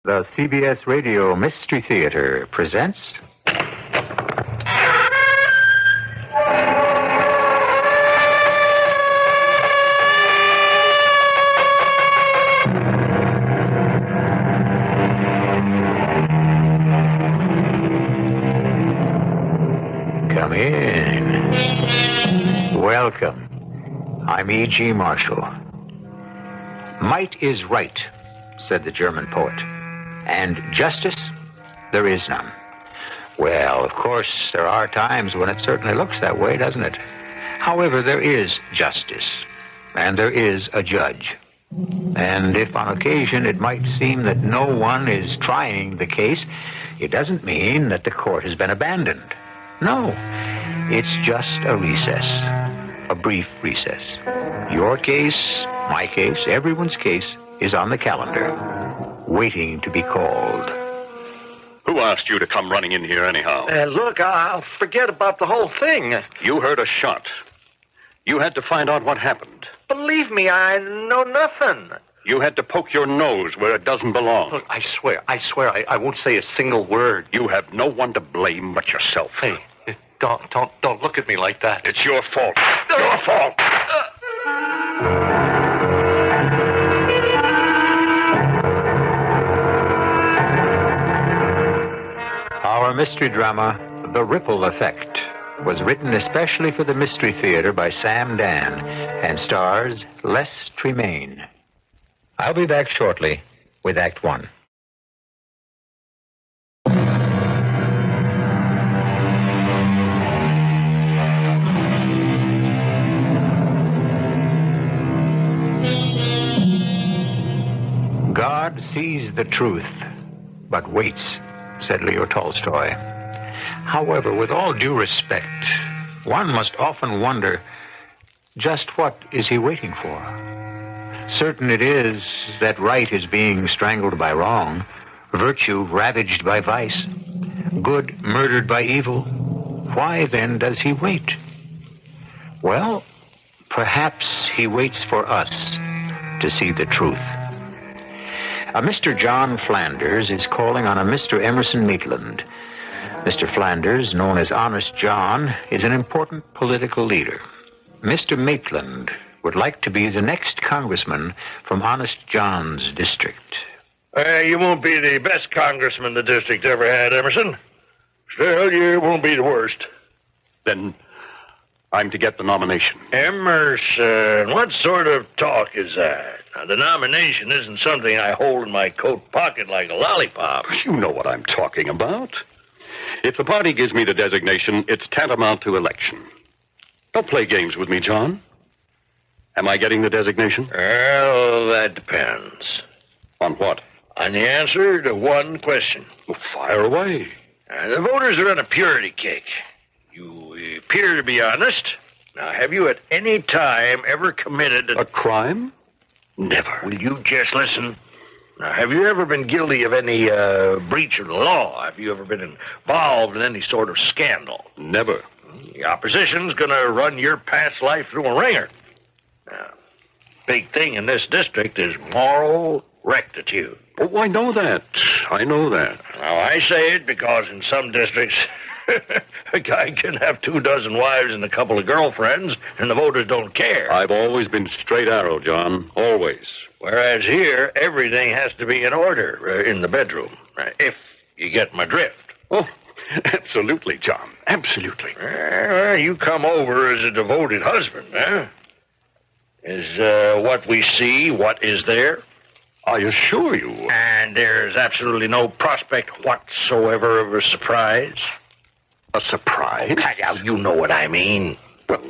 The CBS Radio Mystery Theater presents... Come in. Welcome. I'm E.G. Marshall. Might is right, said the German poet. And justice, there is none. Well, of course, there are times when it certainly looks that way, doesn't it? However, there is justice, and there is a judge. And if on occasion it might seem that no one is trying the case, it doesn't mean that the court has been abandoned. No, it's just a recess, a brief recess. Your case, my case, everyone's case is on the calendar, waiting to be called. Who asked you to come running in here anyhow? Look, I'll forget about the whole thing. You heard a shot. You had to find out what happened. Believe me, I know nothing. You had to poke your nose where it doesn't belong. Look, I swear, I won't say a single word. You have no one to blame but yourself. Hey, don't look at me like that. It's your fault. Your fault. Our mystery drama, The Ripple Effect, was written especially for the Mystery Theater by Sam Dann and stars Les Tremayne. I'll be back shortly with Act One. God sees the truth, but waits, said Leo Tolstoy. However, with all due respect, one must often wonder, just what is he waiting for? Certain it is that right is being strangled by wrong, virtue ravaged by vice, good murdered by evil. Why then does he wait? Well, perhaps he waits for us to see the truth. A Mr. John Flanders is calling on a Mr. Emerson Maitland. Mr. Flanders, known as Honest John, is an important political leader. Mr. Maitland would like to be the next congressman from Honest John's district. You won't be the best congressman the district ever had, Emerson. Still, you won't be the worst. Then I'm to get the nomination. Emerson, what sort of talk is that? Now, the nomination isn't something I hold in my coat pocket like a lollipop. You know what I'm talking about. If the party gives me the designation, it's tantamount to election. Don't play games with me, John. Am I getting the designation? Well, that depends. On what? On the answer to one question. Well, fire away. The voters are on a purity kick. You appear to be honest. Now, have you at any time ever committed a crime? Never. Will you just listen? Now, have you ever been guilty of any breach of the law? Have you ever been involved in any sort of scandal? Never. The opposition's going to run your past life through a ringer. Now, big thing in this district is moral rectitude. Oh, I know that. I know that. Now, I say it because in some districts, a guy can have 24 wives and a couple of girlfriends, and the voters don't care. I've always been straight arrow, John. Always. Whereas here, everything has to be in order in the bedroom, if you get my drift. Oh, absolutely, John. Absolutely. Well, you come over as a devoted husband, huh? Is what we see what is there? I assure you. And there's absolutely no prospect whatsoever of a surprise? A surprise? Oh, you know what I mean. Well,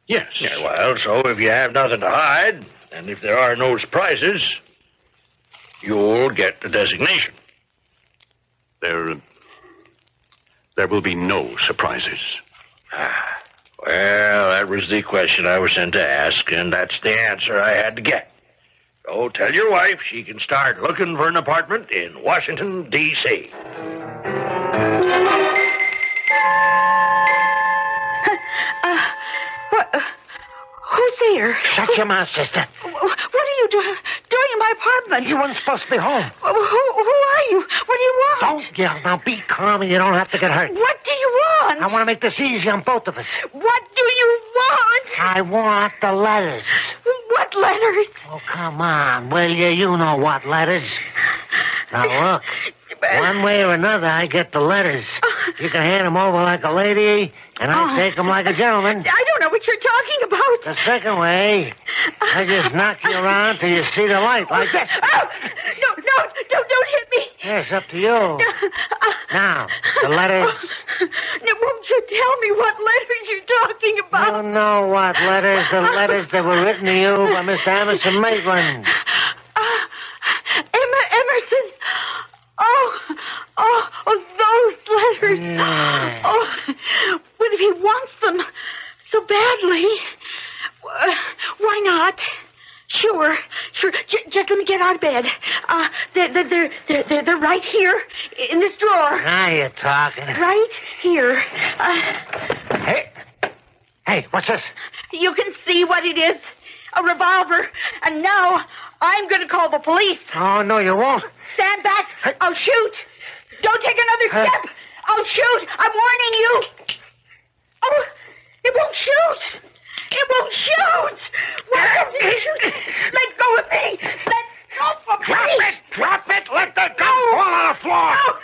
yes. Yeah, well, so if you have nothing to hide, and if there are no surprises, you'll get the designation. There will be no surprises. Well, that was the question I was sent to ask, and that's the answer I had to get. So tell your wife she can start looking for an apartment in Washington, D.C. Who's there? Shut your mouth, sister. What are you doing in my apartment? You weren't supposed to be home. Who are you? What do you want? Don't yell. Now be calm and you don't have to get hurt. What do you want? I want to make this easy on both of us. What do you want? I want the letters. What letters? Oh, come on, will you? You know what letters. Now, look. One way or another, I get the letters. You can hand them over like a lady, and I take them like a gentleman. I don't know what you're talking about. The second way, I just knock you around till you see the light, like this. Oh, no, don't hit me. Yeah, it's up to you. Now, the letters. Now, won't you tell me what letters you're talking about? You know what letters? The letters that were written to you by Mr. Emerson Maitland. Emerson. Oh, those letters. Yeah. Oh, what if he wants them so badly? Why not? Sure. Just let me get out of bed. They're right here in this drawer. Now you're talking. Right here. Hey, what's this? You can see what it is. A revolver. And now I'm going to call the police. Oh, no, you won't. Stand back. I'll shoot. Don't take another step. I'll shoot. I'm warning you. Oh, it won't shoot. It won't shoot. Why won't it shoot? Let go of me. Let go of me. Drop it. Let the gun fall on the floor. No.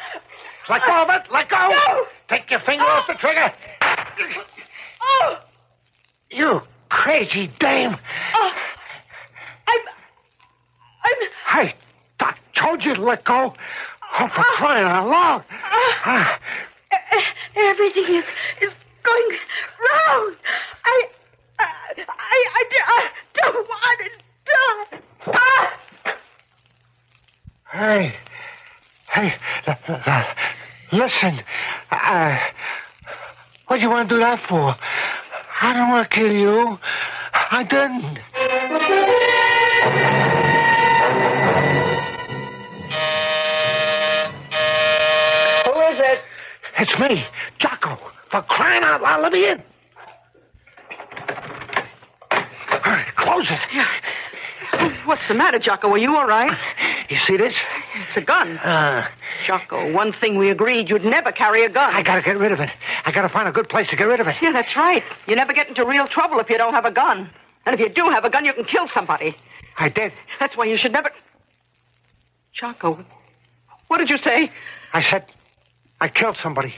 Let go of it. Let go. No. Take your finger off the trigger. Oh. You crazy dame. I'm... I told you to let go. Oh, for crying out loud. Everything is going wrong. I don't want to die. Hey, listen. What do you want to do that for? I don't want to kill you. I didn't. Who is it? It's me, Jocko. For crying out loud, let me in. All right, close it. What's the matter, Jocko? Are you all right? You see this? It's a gun. Jocko, one thing we agreed, you'd never carry a gun. I gotta get rid of it. I gotta find a good place to get rid of it. Yeah, that's right. You never get into real trouble if you don't have a gun. And if you do have a gun, you can kill somebody. I did. That's why you should never... Jocko, what did you say? I said I killed somebody.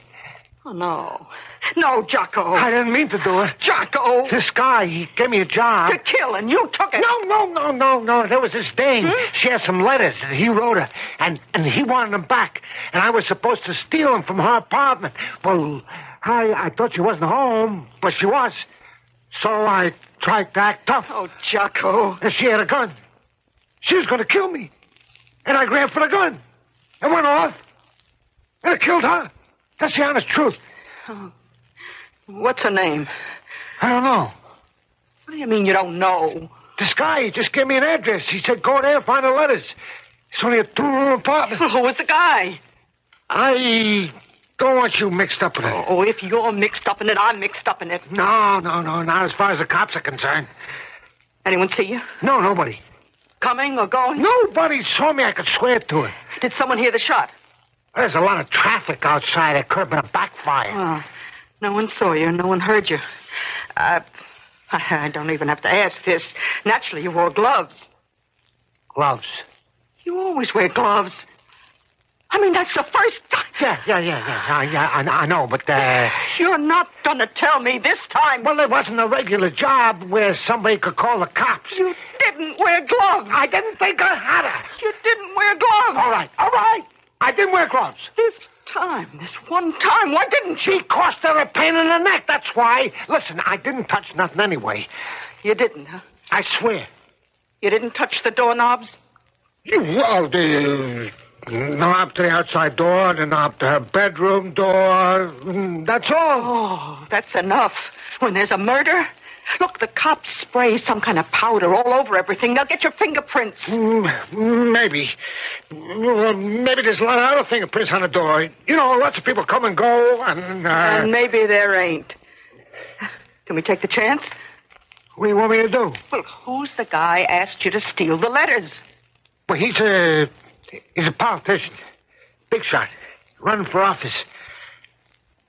Oh, no. No, Jocko. I didn't mean to do it. Jocko. This guy, he gave me a job. To kill, and you took it. No. There was this dame. She had some letters that he wrote her, and he wanted them back. And I was supposed to steal them from her apartment. Well, I thought she wasn't home, but she was. So I tried to act tough. Oh, Jocko. And she had a gun. She was going to kill me. And I grabbed for the gun. And went off. And I killed her. That's the honest truth. Oh. What's her name? I don't know. What do you mean you don't know? This guy, he just gave me an address. He said, go there and find the letters. It's only a 2-room apartment. Who was the guy? I don't want you mixed up in it. Oh, if you're mixed up in it, I'm mixed up in it. No, not as far as the cops are concerned. Anyone see you? No, nobody. Coming or going? Nobody saw me. I could swear to it. Did someone hear the shot? There's a lot of traffic outside. It could have been a backfire. Oh, no one saw you. No one heard you. I don't even have to ask this. Naturally, you wore gloves. Gloves? You always wear gloves. I mean, that's the first time. Yeah, I know, but, You're not going to tell me this time. Well, it wasn't a regular job where somebody could call the cops. You didn't wear gloves. I didn't think I had to. You didn't wear gloves. All right. I didn't wear gloves. This one time, why didn't you? Because they're a pain in the neck, that's why. Listen, I didn't touch nothing anyway. You didn't, huh? I swear. You didn't touch the doorknobs? Well, the knob to the outside door, the knob to her bedroom door. That's all. Oh, that's enough. When there's a murder, look, the cops spray some kind of powder all over everything. They'll get your fingerprints. Maybe. Maybe there's a lot of other fingerprints on the door. You know, lots of people come and go, and... And maybe there ain't. Can we take the chance? What do you want me to do? Well, who's the guy asked you to steal the letters? Well, he's a politician. Big shot. Running for office.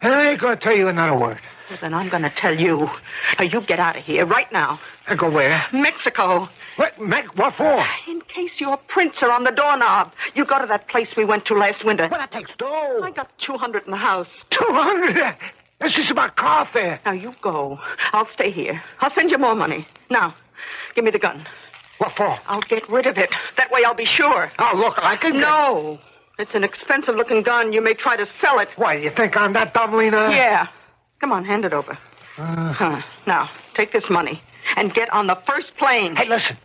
I ain't going to tell you another word. Well, then I'm going to tell you. Now, you get out of here right now. I go where? Mexico. What for? In case your prints are on the doorknob. You go to that place we went to last winter. Well, that takes dough. I got $200 in the house. 200? This is about car fare. Now, you go. I'll stay here. I'll send you more money. Now, give me the gun. What for? I'll get rid of it. That way I'll be sure. Oh, look, I can... No. It's an expensive-looking gun. You may try to sell it. Why, you think I'm that dumb, Lena? Yeah. Come on, hand it over. Now, take this money and get on the first plane. Hey, listen.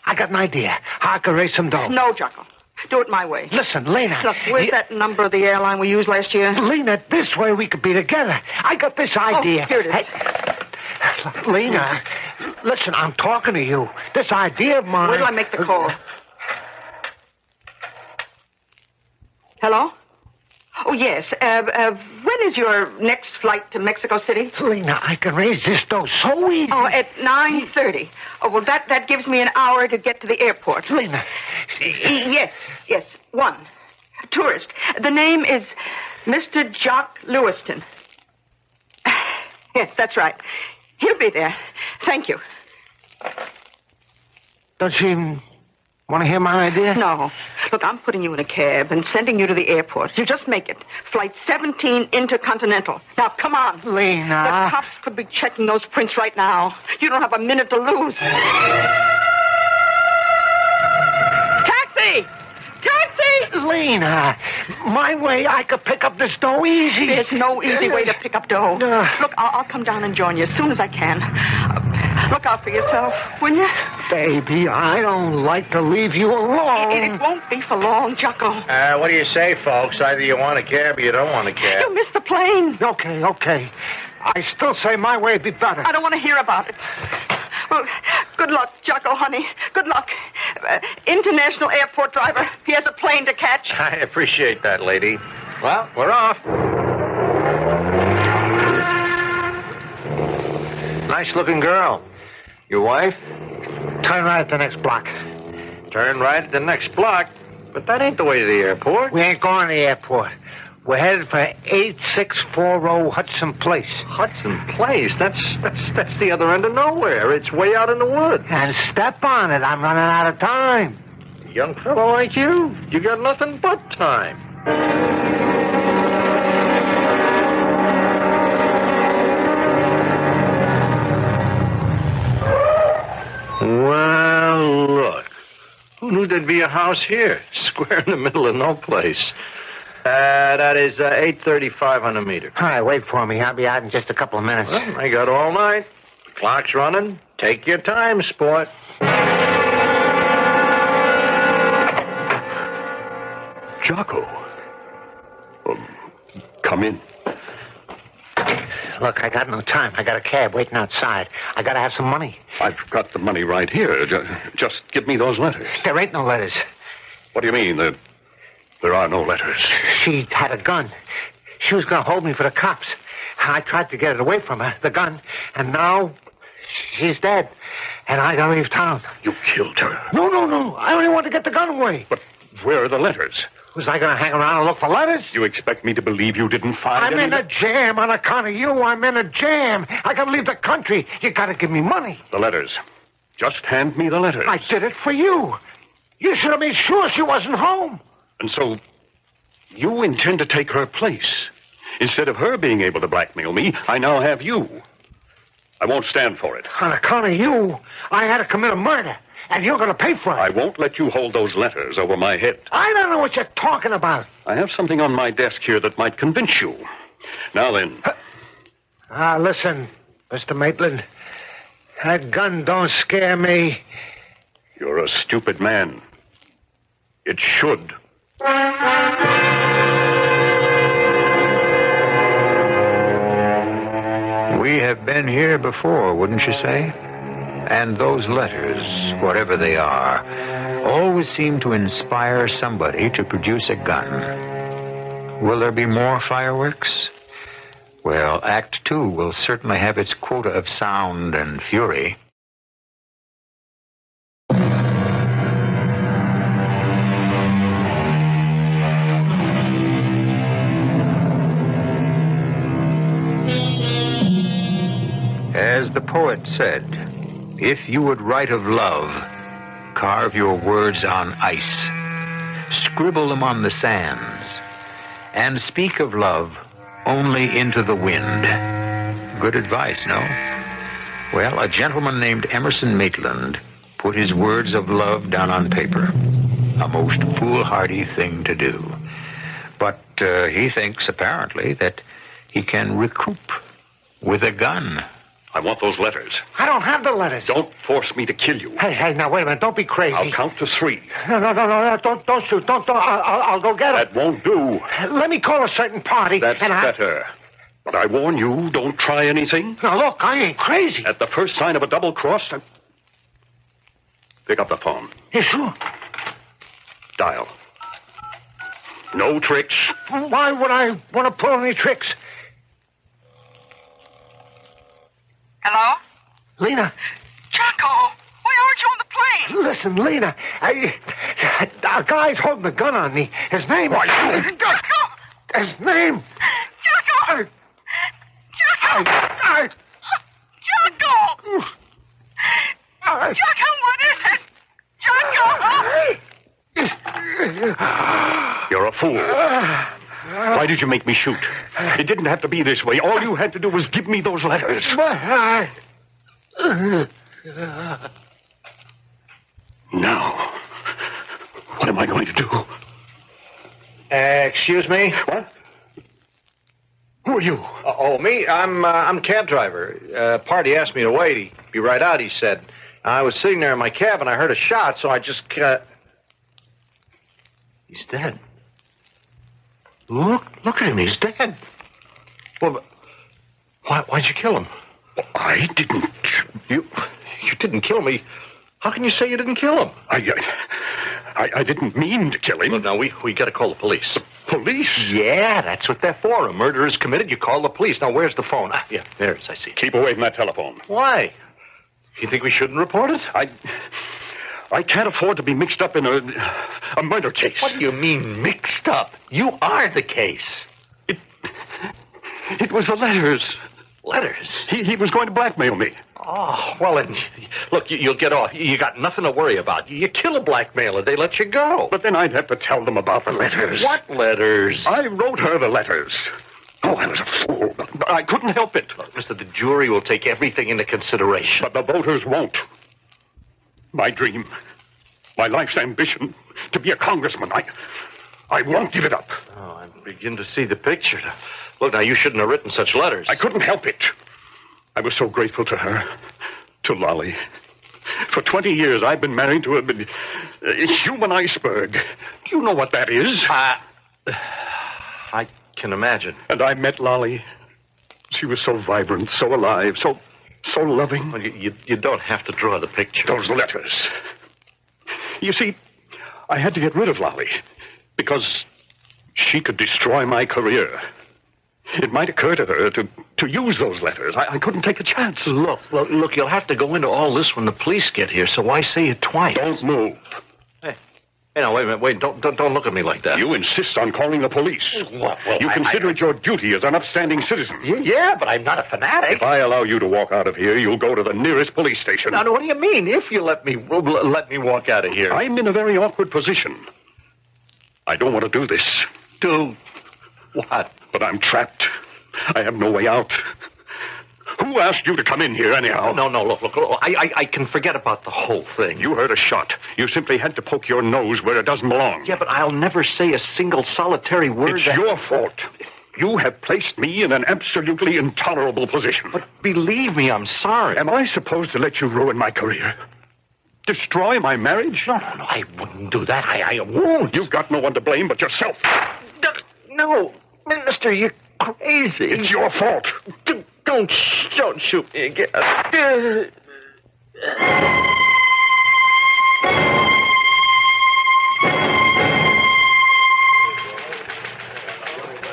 I got an idea. How I can raise some dough. No, Jocko. Do it my way. Listen, Lena. Look, where's that number of the airline we used last year? Lena, this way we could be together. I got this idea. Oh, here it is. Hey, Lena, listen, I'm talking to you. This idea of mine... Where do I make the call? Hello? Oh, yes. When is your next flight to Mexico City? Lena, I can raise this dough so easy. Oh, at 9:30. Oh, well, that gives me an hour to get to the airport. Lena. Yes. One. Tourist. The name is Mr. Jock Lewiston. Yes, that's right. He'll be there. Thank you. Don't you even want to hear my idea? No. Look, I'm putting you in a cab and sending you to the airport. You just make it. Flight 17 Intercontinental. Now, come on. Lena. The cops could be checking those prints right now. You don't have a minute to lose. Taxi! Lena, my way, I could pick up this dough easy. There's no easy way to pick up dough. Look, I'll come down and join you as soon as I can. Look out for yourself, will you? Baby, I don't like to leave you alone. It won't be for long, Jocko. What do you say, folks? Either you want a cab or you don't want a cab. You missed the plane. Okay. I still say my way'd be better. I don't want to hear about it. Well, good luck, Jocko, honey. Good luck. International airport driver. He has a plane to catch. I appreciate that, lady. Well, we're off. Nice-looking girl. Your wife? Turn right at the next block. Turn right at the next block. But that ain't the way to the airport. We ain't going to the airport. We're headed for 8640 Hudson Place. Hudson Place? That's the other end of nowhere. It's way out in the woods. And step on it. I'm running out of time. A young fellow like you got nothing but time. Well, look. Who knew there'd be a house here? Square in the middle of no place. That is 8:35 on the meter. All right, wait for me. I'll be out in just a couple of minutes. Well, I got all night. The clock's running. Take your time, sport. Jocko. Come in. Look, I got no time. I got a cab waiting outside. I got to have some money. I've got the money right here. Just give me those letters. There ain't no letters. What do you mean? There are no letters. She had a gun. She was going to hold me for the cops. I tried to get it away from her, the gun, and now she's dead. And I got to leave town. You killed her. No. I only want to get the gun away. But where are the letters? Was I going to hang around and look for letters? You expect me to believe you didn't find I'm any? in a jam on account of you. I'm in a jam. I got to leave the country. You got to give me money. The letters. Just hand me the letters. I did it for you. You should have made sure she wasn't home. And so, you intend to take her place. Instead of her being able to blackmail me, I now have you. I won't stand for it. On account of you, I had to commit a murder. And you're going to pay for it. I won't let you hold those letters over my head. I don't know what you're talking about. I have something on my desk here that might convince you. Now then. Listen, Mr. Maitland. That gun don't scare me. You're a stupid man. It should. We have been here before, wouldn't you say? And those letters, whatever they are, always seem to inspire somebody to produce a gun. Will there be more fireworks? Well, Act 2 will certainly have its quota of sound and fury. As the poet said, if you would write of love, carve your words on ice, scribble them on the sands, and speak of love only into the wind. Good advice, no? Well, a gentleman named Emerson Maitland put his words of love down on paper. A most foolhardy thing to do. But he thinks, apparently, that he can recoup with a gun. I want those letters. I don't have the letters. Don't force me to kill you. Hey, now, wait a minute. Don't be crazy. I'll count to 3. No. Don't shoot. Don't. I'll go get That won't do. Let me call a certain party. That's better. But I warn you, don't try anything. Now, look, I ain't crazy. At the first sign of a double cross, pick up the phone. Yeah, sure. Dial. No tricks. Why would I want to pull any tricks? Hello? Lena. Jocko, why aren't you on the plane? Listen, Lena. A guy's holding a gun on me. His name... Jocko! His name... Jocko! Jocko! Jocko! Jocko, what is it? Jocko! You're a fool. Why did you make me shoot? It didn't have to be this way. All you had to do was give me those letters. Now, what am I going to do? Excuse me? What? Who are you? Me? I'm cab driver. Party asked me to wait. He'd be right out, he said. I was sitting there in my cab and I heard a shot, so I just... He's dead. Look at him. He's dead. Well, why'd you kill him? I didn't. You didn't kill me. How can you say you didn't kill him? I didn't mean to kill him. Look, now, we got to call the police. Police? Yeah, that's what they're for. A murder is committed, you call the police. Now, where's the phone? Yeah, there it is. I see it. Keep away from that telephone. Why? You think we shouldn't report it? I can't afford to be mixed up in a murder case. What do you mean, mixed up? You are the case. It was the letters. Letters? He was going to blackmail me. Oh, well, then, look, you'll get off. You got nothing to worry about. You kill a blackmailer, they let you go. But then I'd have to tell them about the letters. What letters? I wrote her the letters. Oh, I was a fool. I couldn't help it. Look, mister, the jury will take everything into consideration. But the voters won't. My dream, my life's ambition, to be a congressman, I won't give it up. Oh, I begin to see the picture. Look, now, you shouldn't have written such letters. I couldn't help it. I was so grateful to her, to Lolly. For 20 years, I've been married to a human iceberg. Do you know what that is? I can imagine. And I met Lolly. She was so vibrant, so alive, so loving. Well, you don't have to draw the picture. Those letters. You see, I had to get rid of Lolly because she could destroy my career. It might occur to her to use those letters. I couldn't take a chance. Look, you'll have to go into all this when the police get here, so why say it twice? Don't move. Hey, now, wait a minute. Wait, don't look at me like that. You insist on calling the police. Well, you consider it your duty as an upstanding citizen. Yeah, but I'm not a fanatic. If I allow you to walk out of here, you'll go to the nearest police station. Now, what do you mean, if you let me walk out of here? I'm in a very awkward position. I don't want to do this. Do what? But I'm trapped. I have no way out. Who asked you to come in here, anyhow? No, look, I can forget about the whole thing. You heard a shot. You simply had to poke your nose where it doesn't belong. Yeah, but I'll never say a single solitary word. It's your fault. You have placed me in an absolutely intolerable position. But believe me, I'm sorry. Am I supposed to let you ruin my career? Destroy my marriage? No, I wouldn't do that. I won't. You've got no one to blame but yourself. No, Mister, you're crazy. It's your fault. Don't shoot me again.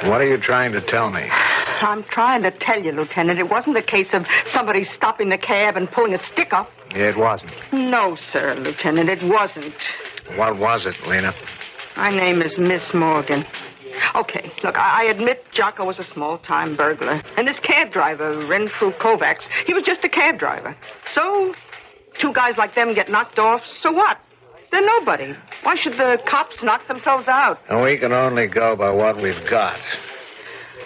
What are you trying to tell me? I'm trying to tell you, Lieutenant, it wasn't a case of somebody stopping the cab and pulling a stick up. It wasn't. No, sir, Lieutenant, it wasn't. What was it, Lena? My name is Miss Morgan. Okay, look, I admit Jocko was a small-time burglar. And this cab driver, Renfrew Kovacs, he was just a cab driver. So, two guys like them get knocked off, so what? They're nobody. Why should the cops knock themselves out? And we can only go by what we've got.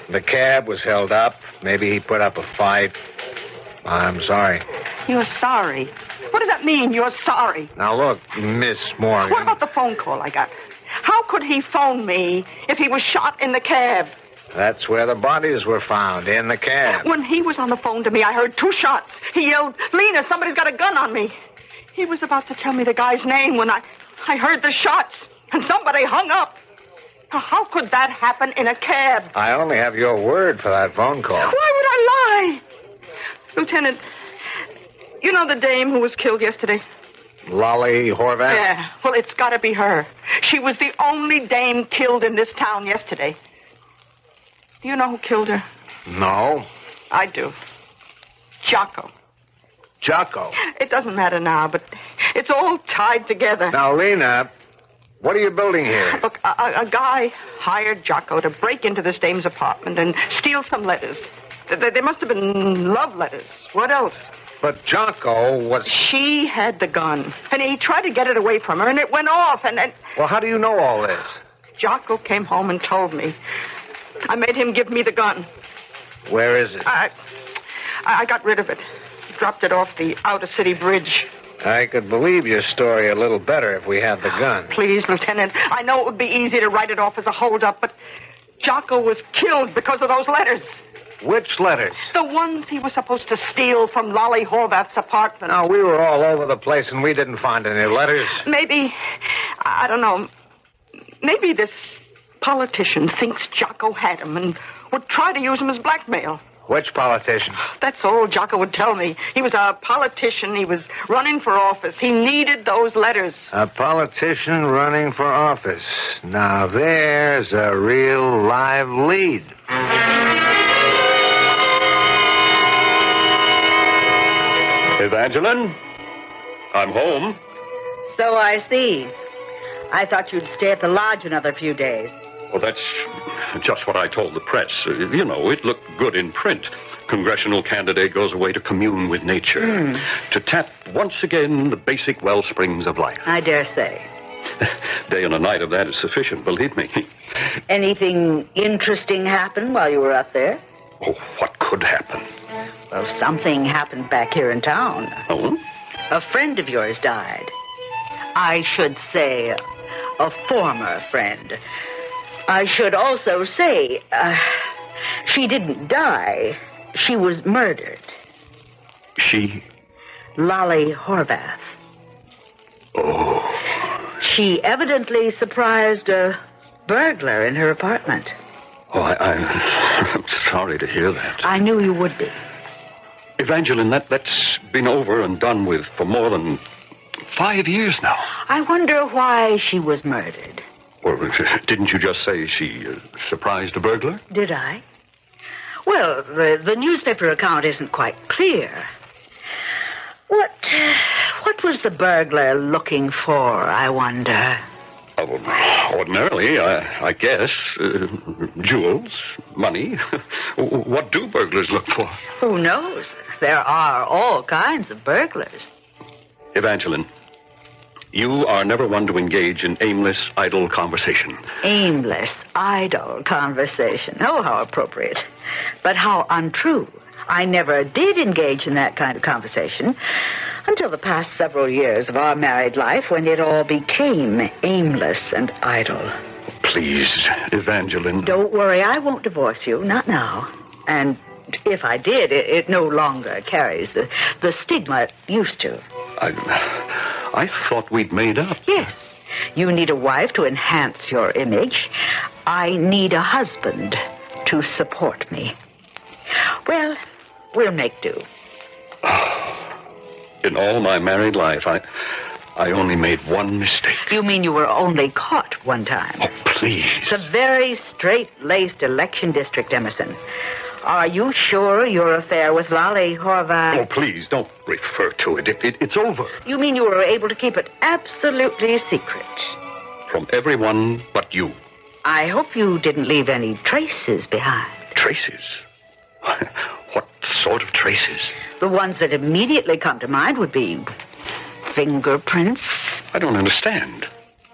The cab was held up. Maybe he put up a fight. I'm sorry. You're sorry? What does that mean, you're sorry? Now, look, Miss Morgan. What about the phone call I got? How could he phone me if he was shot in the cab? That's where the bodies were found, in the cab. When he was on the phone to me, I heard 2 shots. He yelled, "Lena, somebody's got a gun on me." He was about to tell me the guy's name when I heard the shots, and somebody hung up. Now, how could that happen in a cab? I only have your word for that phone call. Why would I lie? Lieutenant, you know the dame who was killed yesterday? Lolly Horvath? Yeah, well, it's got to be her. She was the only dame killed in this town yesterday. Do you know who killed her? No. I do. Jocko. Jocko? It doesn't matter now, but it's all tied together. Now, Lena, what are you building here? Look, a guy hired Jocko to break into this dame's apartment and steal some letters. They must have been love letters. What else? But Jocko was... She had the gun, and he tried to get it away from her, and it went off, and... Well, how do you know all this? Jocko came home and told me. I made him give me the gun. Where is it? I got rid of it. Dropped it off the outer city bridge. I could believe your story a little better if we had the gun. Please, Lieutenant, I know it would be easy to write it off as a holdup, but Jocko was killed because of those letters. Which letters? The ones he was supposed to steal from Lolly Horvath's apartment. Now, we were all over the place and we didn't find any letters. Maybe, I don't know, maybe this politician thinks Jocko had him and would try to use him as blackmail. Which politician? That's all Jocko would tell me. He was a politician. He was running for office. He needed those letters. A politician running for office. Now, there's a real live lead. Evangeline? I'm home. So I see. I thought you'd stay at the lodge another few days. Well, that's just what I told the press. You know, it looked good in print. Congressional candidate goes away to commune with nature. To tap once again the basic well springs of life. I dare say. Day and a night of that is sufficient, believe me. Anything interesting happen while you were up there? Oh, what could happen? Well, something happened back here in town. Oh? A friend of yours died. I should say a former friend. I should also say, she didn't die. She was murdered. She? Lolly Horvath. Oh. She evidently surprised a burglar in her apartment. Oh, I'm sorry to hear that. I knew you would be. Evangeline, that's been over and done with for more than 5 years now. I wonder why she was murdered. Well, didn't you just say she surprised a burglar? Did I? Well, the newspaper account isn't quite clear. What was the burglar looking for, I wonder? Ordinarily, I guess, jewels, money. What do burglars look for? Who knows? There are all kinds of burglars. Evangeline, you are never one to engage in aimless, idle conversation. Aimless, idle conversation. Oh, how appropriate. But how untrue. I never did engage in that kind of conversation until the past several years of our married life when it all became aimless and idle. Please, Evangeline. Don't worry, I won't divorce you, not now. And if I did, it no longer carries the stigma it used to. I thought we'd made up. Yes. You need a wife to enhance your image. I need a husband to support me. Well, we'll make do. In all my married life, I only made one mistake. You mean you were only caught one time? Oh, please. It's a very straight-laced election district, Emerson. Are you sure your affair with Lolly Horvath... Oh, please, don't refer to it. It's over. You mean you were able to keep it absolutely secret? From everyone but you. I hope you didn't leave any traces behind. Traces? What sort of traces? The ones that immediately come to mind would be fingerprints. I don't understand.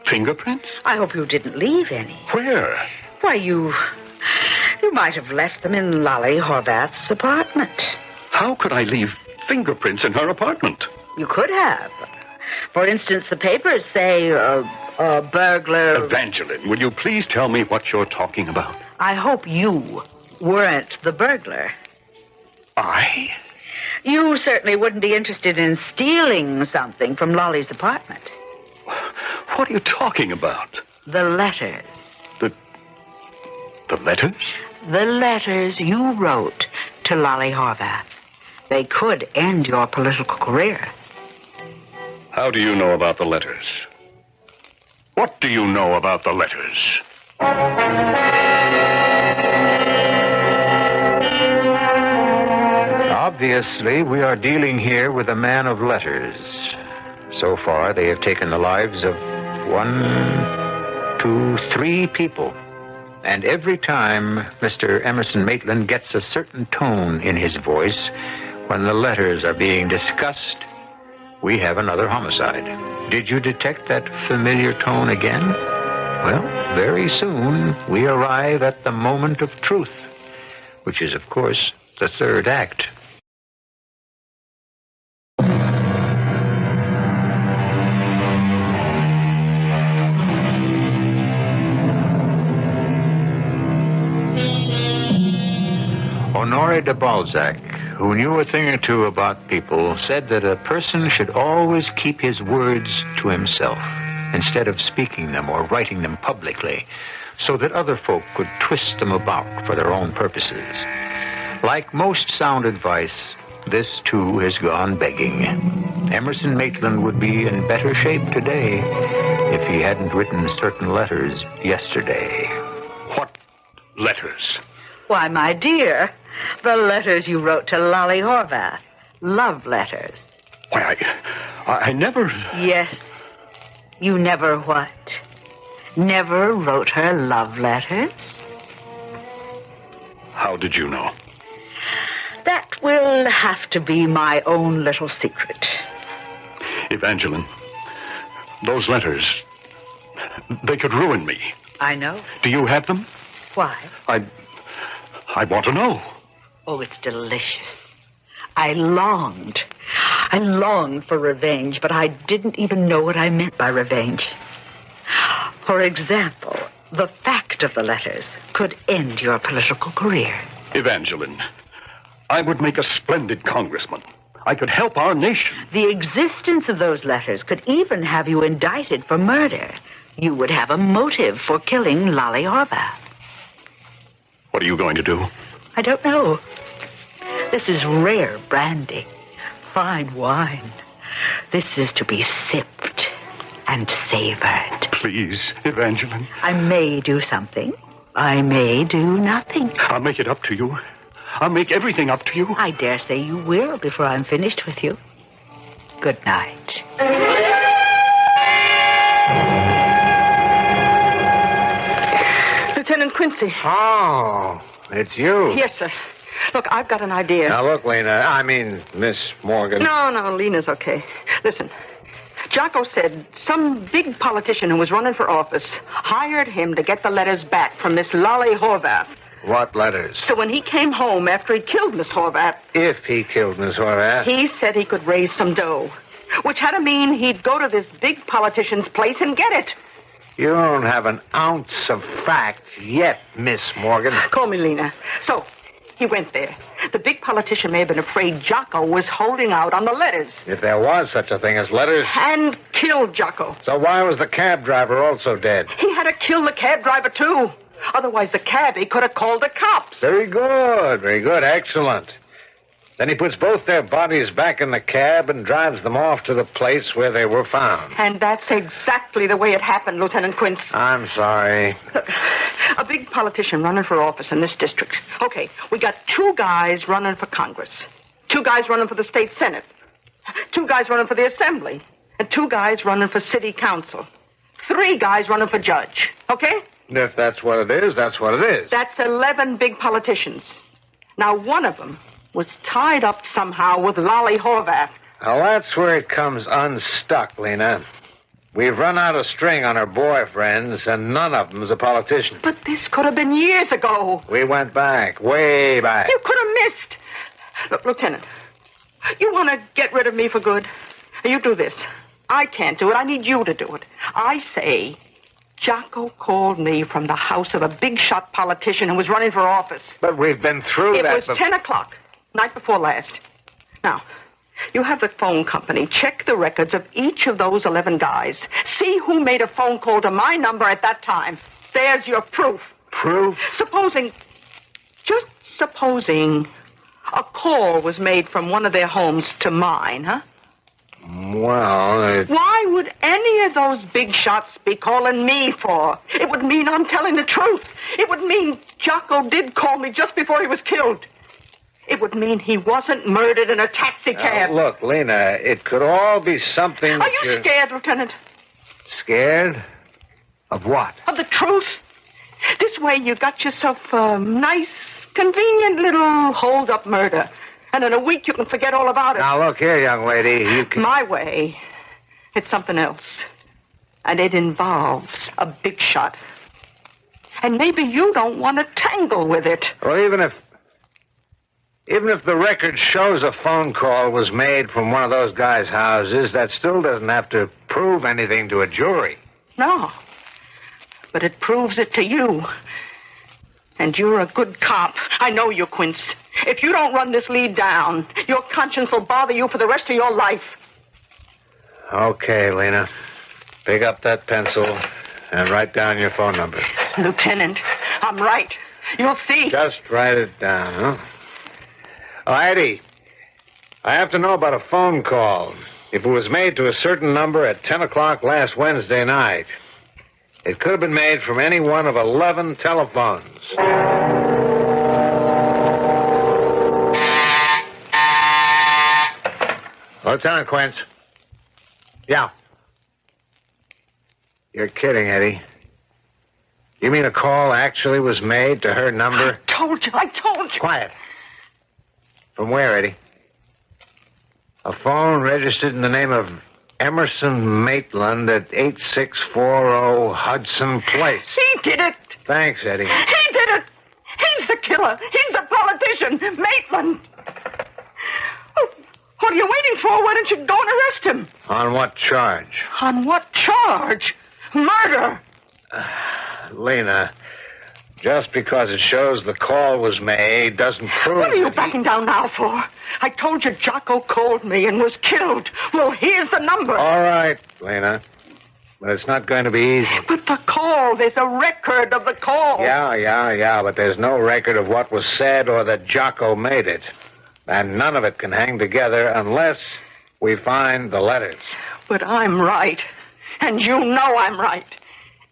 Fingerprints? I hope you didn't leave any. Where? Why, you might have left them in Lolly Horvath's apartment. How could I leave fingerprints in her apartment? You could have. For instance, the papers say a burglar... Evangeline, will you please tell me what you're talking about? I hope you weren't the burglar. I? You certainly wouldn't be interested in stealing something from Lolly's apartment. What are you talking about? The letters. The letters? The letters you wrote to Lolly Horvath. They could end your political career. How do you know about the letters? What do you know about the letters? Obviously, we are dealing here with a man of letters. So far, they have taken the lives of 1, 2, 3 people. And every time Mr. Emerson Maitland gets a certain tone in his voice when the letters are being discussed, we have another homicide. Did you detect that familiar tone again? Well, very soon we arrive at the moment of truth, which is, of course, the third act. Honoré de Balzac, who knew a thing or two about people, said that a person should always keep his words to himself instead of speaking them or writing them publicly so that other folk could twist them about for their own purposes. Like most sound advice, this too has gone begging. Emerson Maitland would be in better shape today if he hadn't written certain letters yesterday. What letters? Why, my dear, the letters you wrote to Lolly Horvath. Love letters. Why, I never... Yes. You never what? Never wrote her love letters? How did you know? That will have to be my own little secret. Evangeline, those letters, they could ruin me. I know. Do you have them? Why? I want to know. Oh, it's delicious. I longed for revenge, but I didn't even know what I meant by revenge. For example, the fact of the letters could end your political career. Evangeline, I would make a splendid congressman. I could help our nation. The existence of those letters could even have you indicted for murder. You would have a motive for killing Lolly Horvath. What are you going to do? I don't know. This is rare brandy, fine wine. This is to be sipped and savored. Please, Evangeline. I may do something. I may do nothing. I'll make it up to you. I'll make everything up to you. I dare say you will before I'm finished with you. Good night. Lieutenant Quincy. Oh, it's you. Yes, sir. Look, I've got an idea. Now, look, Miss Morgan. No, Lena's okay. Listen, Jocko said some big politician who was running for office hired him to get the letters back from Miss Lolly Horvath. What letters? So when he came home after he killed Miss Horvath... If he killed Miss Horvath? He said he could raise some dough, which had to mean he'd go to this big politician's place and get it. You don't have an ounce of fact yet, Miss Morgan. Call me Lena. So, he went there. The big politician may have been afraid Jocko was holding out on the letters. If there was such a thing as letters... And killed Jocko. So why was the cab driver also dead? He had to kill the cab driver, too. Otherwise, the cabbie could have called the cops. Very good, excellent. Then he puts both their bodies back in the cab and drives them off to the place where they were found. And that's exactly the way it happened, Lieutenant Quince. I'm sorry. Look, a big politician running for office in this district. Okay, we got 2 guys running for Congress, 2 guys running for the state senate, 2 guys running for the assembly, and 2 guys running for city council, 3 guys running for judge, okay? If that's what it is, that's what it is. That's 11 big politicians. Now, one of them was tied up somehow with Lolly Horvath. Now, that's where it comes unstuck, Lena. We've run out of string on her boyfriends, and none of them's a politician. But this could have been years ago. We went back, way back. You could have missed. Look, Lieutenant, you want to get rid of me for good? You do this. I can't do it. I need you to do it. I say Jocko called me from the house of a big-shot politician who was running for office. But we've been through that. It was 10 o'clock, night before last. Now, you have the phone company. Check the records of each of those 11 guys. See who made a phone call to my number at that time. There's your proof. Proof? Just supposing, a call was made from one of their homes to mine, huh? Well, Why would any of those big shots be calling me for? It would mean I'm telling the truth. It would mean Jocko did call me just before he was killed. It would mean he wasn't murdered in a taxi cab. Look, Lena, it could all be something... Are you scared, Lieutenant? Scared? Of what? Of the truth. This way you got yourself a nice, convenient little hold-up murder. And in a week you can forget all about it. Now, look here, young lady, you can... My way, it's something else. And it involves a big shot. And maybe you don't want to tangle with it. Well, even if the record shows a phone call was made from one of those guys' houses, that still doesn't have to prove anything to a jury. No. But it proves it to you. And you're a good cop. I know you, Quince. If you don't run this lead down, your conscience will bother you for the rest of your life. Okay, Lena. Pick up that pencil and write down your phone number. Lieutenant, I'm right. You'll see. Just write it down, huh? Oh, Eddie, I have to know about a phone call. If it was made to a certain number at 10 o'clock last Wednesday night, it could have been made from any one of 11 telephones. Lieutenant Quince. Yeah. You're kidding, Eddie. You mean a call actually was made to her number? I told you. Quiet. From where, Eddie? A phone registered in the name of Emerson Maitland at 8640 Hudson Place. He did it. Thanks, Eddie. He did it. He's the killer. He's the politician. Maitland. Oh, what are you waiting for? Why don't you go and arrest him? On what charge? On what charge? Murder. Lena, just because it shows the call was made doesn't prove... What are you backing down now for? I told you Jocko called me and was killed. Well, here's the number. All right, Lena. But it's not going to be easy. But the call, there's a record of the call. Yeah, but there's no record of what was said or that Jocko made it. And none of it can hang together unless we find the letters. But I'm right. And you know I'm right.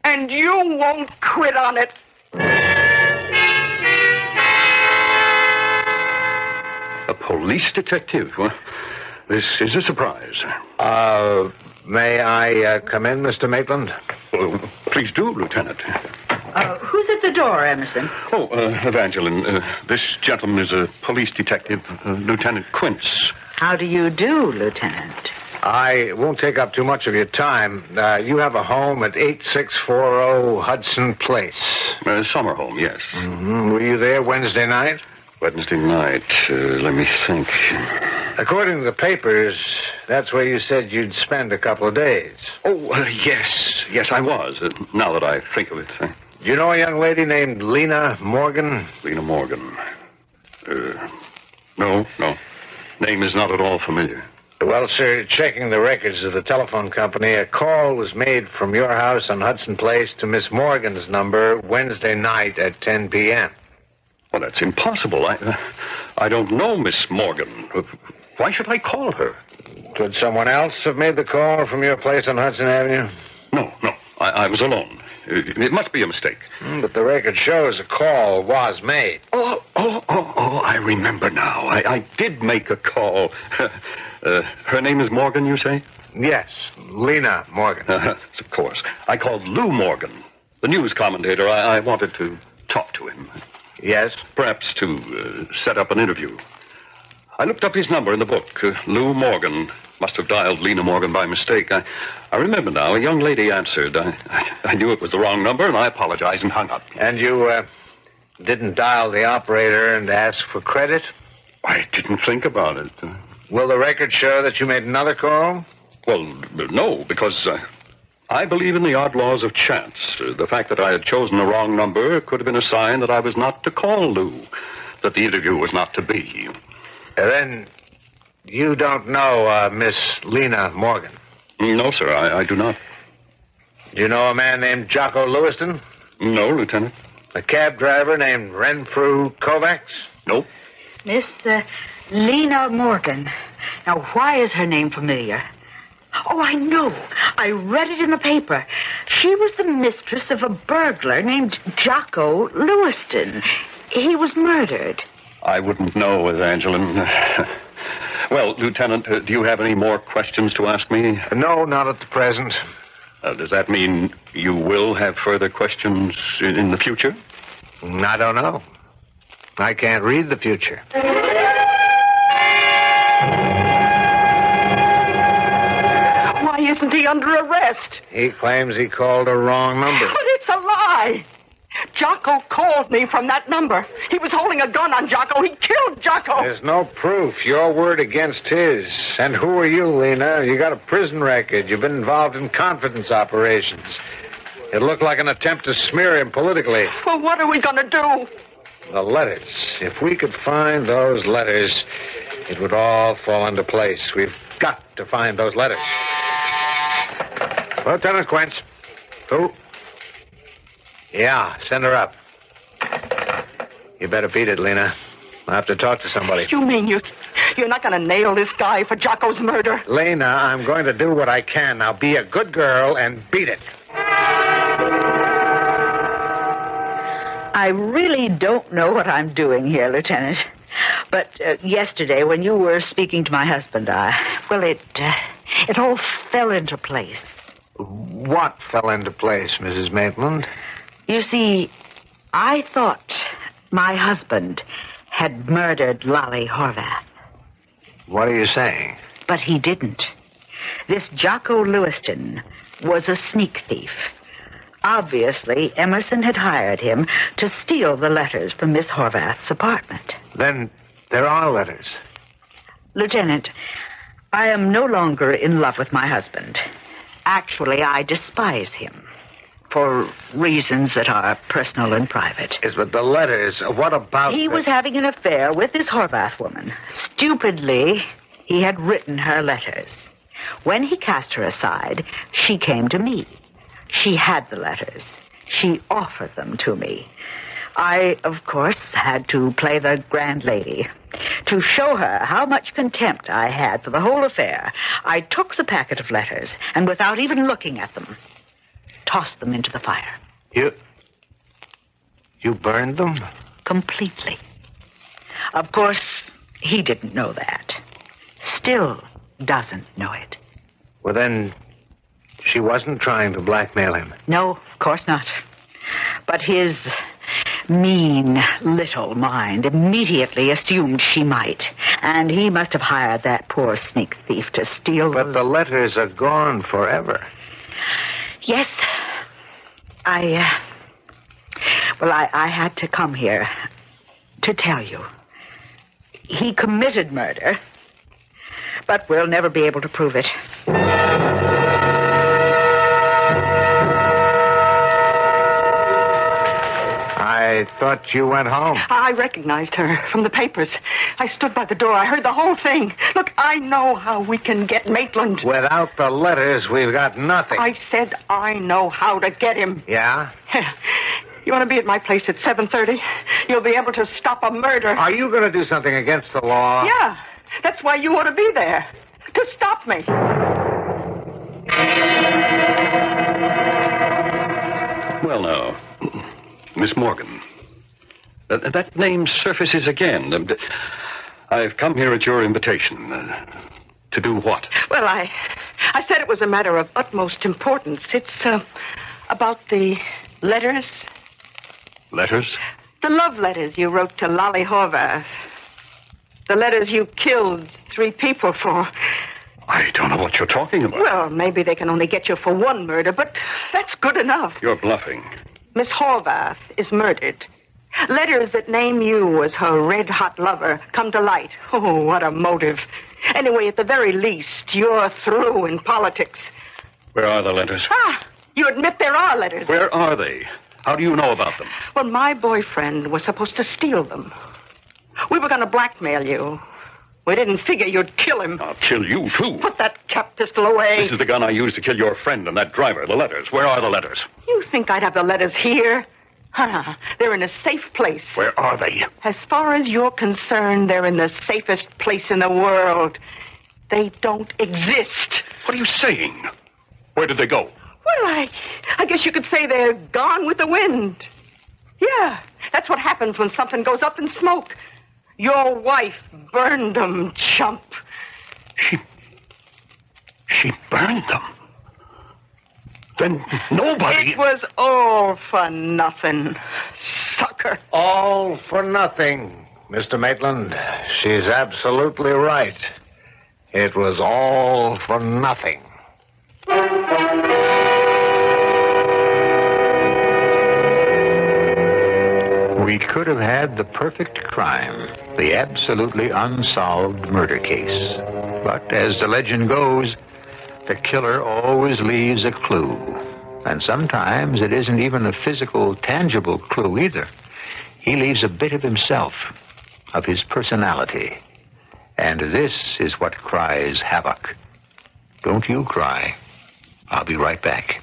And you won't quit on it. A police detective? Well, this is a surprise. May I come in, Mr. Maitland? Oh, please do, Lieutenant. Who's at the door, Emerson? Oh, Evangeline, this gentleman is a police detective, Lieutenant Quince. How do you do, Lieutenant? I won't take up too much of your time. You have a home at 8640 Hudson Place. Summer home, yes. Mm-hmm. Were you there Wednesday night? Wednesday night, let me think. According to the papers, that's where you said you'd spend a couple of days. Oh, yes. Yes, I was, now that I think of it. Do you know a young lady named Lena Morgan? Lena Morgan. No. Name is not at all familiar. Well, sir, checking the records of the telephone company, a call was made from your house on Hudson Place to Miss Morgan's number Wednesday night at 10 p.m. Well, that's impossible. I don't know Miss Morgan. Why should I call her? Could someone else have made the call from your place on Hudson Avenue? No. I was alone. It must be a mistake. But the record shows a call was made. Oh, I remember now. I did make a call. Her name is Morgan, you say? Yes, Lena Morgan. Of course. I called Lou Morgan. The news commentator, I wanted to talk to him. Yes? Perhaps to set up an interview. I looked up his number in the book. Lou Morgan. Must have dialed Lena Morgan by mistake. I remember now. A young lady answered. I knew it was the wrong number, and I apologized and hung up. And you didn't dial the operator and ask for credit? I didn't think about it. Will the record show that you made another call? Well, no, because I believe in the odd laws of chance. The fact that I had chosen the wrong number could have been a sign that I was not to call Lou, that the interview was not to be. Then you don't know Miss Lena Morgan? No, sir, I do not. Do you know a man named Jocko Lewiston? No, Lieutenant. A cab driver named Renfrew Kovacs? Nope. Miss Lena Morgan. Now, why is her name familiar? Oh, I know. I read it in the paper. She was the mistress of a burglar named Jocko Lewiston. He was murdered. I wouldn't know, Evangeline. Well, Lieutenant, do you have any more questions to ask me? No, not at the present. Does that mean you will have further questions in the future? I don't know. I can't read the future. Why isn't he under arrest? He claims he called a wrong number. But it's a lie. Jocko called me from that number. He was holding a gun on Jocko. He killed Jocko. There's no proof. Your word against his. And who are you, Lena? You got a prison record. You've been involved in confidence operations. It looked like an attempt to smear him politically. Well, what are we going to do? The letters. If we could find those letters, it would all fall into place. We've got to find those letters. Lieutenant Quince. Who? Yeah, send her up. You better beat it, Lena. I have to talk to somebody. You mean you're not going to nail this guy for Jocko's murder? Lena, I'm going to do what I can. Now be a good girl and beat it. I really don't know what I'm doing here, Lieutenant. But yesterday, when you were speaking to my husband, it all fell into place. What fell into place, Mrs. Maitland? You see, I thought my husband had murdered Lolly Horvath. What are you saying? But he didn't. This Jocko Lewiston was a sneak thief. Obviously, Emerson had hired him to steal the letters from Miss Horvath's apartment. Then there are letters. Lieutenant, I am no longer in love with my husband. Actually, I despise him. For reasons that are personal and private. Yes, but the letters, what about... He was having an affair with this Horvath woman. Stupidly, he had written her letters. When he cast her aside, she came to me. She had the letters. She offered them to me. I, of course, had to play the grand lady. To show her how much contempt I had for the whole affair, I took the packet of letters, and without even looking at them, tossed them into the fire. You burned them? Completely. Of course, he didn't know that. Still doesn't know it. Well, then, she wasn't trying to blackmail him. No, of course not. But his mean little mind immediately assumed she might. And he must have hired that poor sneak thief to steal... But the letters are gone forever. Yes. I had to come here to tell you. He committed murder, but we'll never be able to prove it. I thought you went home. I recognized her from the papers. I stood by the door. I heard the whole thing. Look, I know how we can get Maitland. Without the letters, we've got nothing. I said I know how to get him. Yeah? You want to be at my place at 7:30? You'll be able to stop a murder. Are you going to do something against the law? Yeah. That's why you ought to be there. To stop me. Well, now, Miss Morgan, that name surfaces again. I've come here at your invitation. To do what? Well, I said it was a matter of utmost importance. It's about the Letters? Letters? The love letters you wrote to Lolly Horvath. The letters you killed 3 people for. I don't know what you're talking about. Well, maybe they can only get you for 1 murder, but that's good enough. You're bluffing. Miss Horvath is murdered. Letters that name you as her red-hot lover come to light. Oh, what a motive. Anyway, at the very least, you're through in politics. Where are the letters? You admit there are letters. Where are they? How do you know about them? Well, my boyfriend was supposed to steal them. We were going to blackmail you. We didn't figure you'd kill him. I'll kill you, too. Put that cap pistol away. This is the gun I used to kill your friend and that driver. The letters. Where are the letters? You think I'd have the letters here? They're in a safe place. Where are they? As far as you're concerned, they're in the safest place in the world. They don't exist. What are you saying? Where did they go? Well, I guess you could say they're gone with the wind. Yeah, that's what happens when something goes up in smoke. Your wife burned them, chump. She burned them? Then nobody... It was all for nothing, sucker. All for nothing, Mr. Maitland. She's absolutely right. It was all for nothing. We could have had the perfect crime, the absolutely unsolved murder case. But as the legend goes, the killer always leaves a clue. And sometimes it isn't even a physical, tangible clue either. He leaves a bit of himself, of his personality. And this is what cries havoc. Don't you cry. I'll be right back.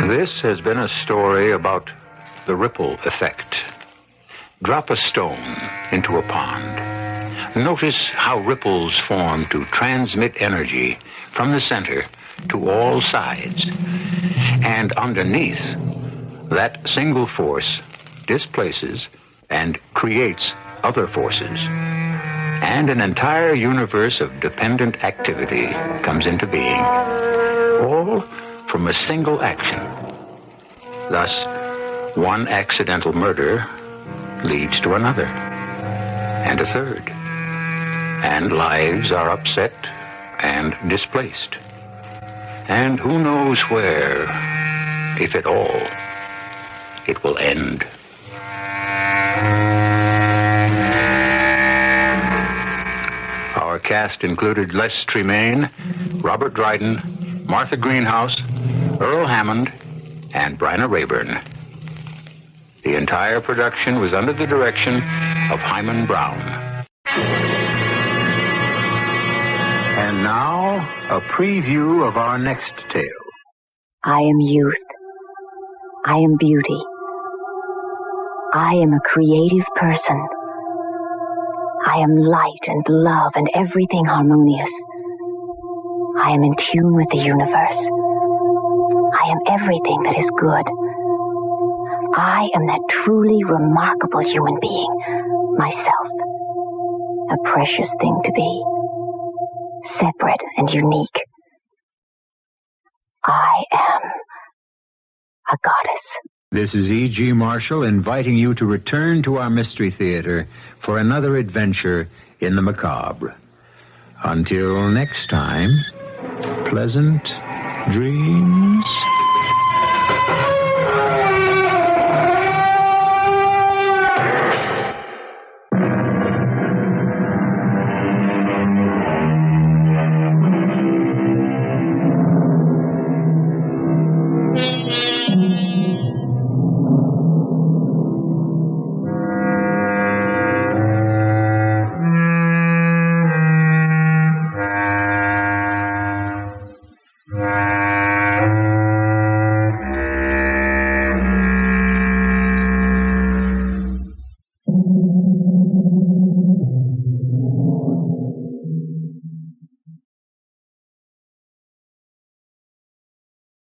This has been a story about the ripple effect. Drop a stone into a pond. Notice how ripples form to transmit energy from the center to all sides. And underneath, that single force displaces and creates other forces. And an entire universe of dependent activity comes into being, all from a single action. Thus, one accidental murder leads to another, and a third. And lives are upset and displaced. And who knows where, if at all, it will end. Our cast included Les Tremayne, Robert Dryden, Martha Greenhouse, Earl Hammond, and Bryna Raeburn. The entire production was under the direction of Himan Brown. And now, a preview of our next tale. I am youth. I am beauty. I am a creative person. I am light and love and everything harmonious. I am in tune with the universe. I am everything that is good. I am that truly remarkable human being, myself. A precious thing to be. Separate and unique. I am a goddess. This is E.G. Marshall inviting you to return to our Mystery Theater for another adventure in the macabre. Until next time, pleasant dreams.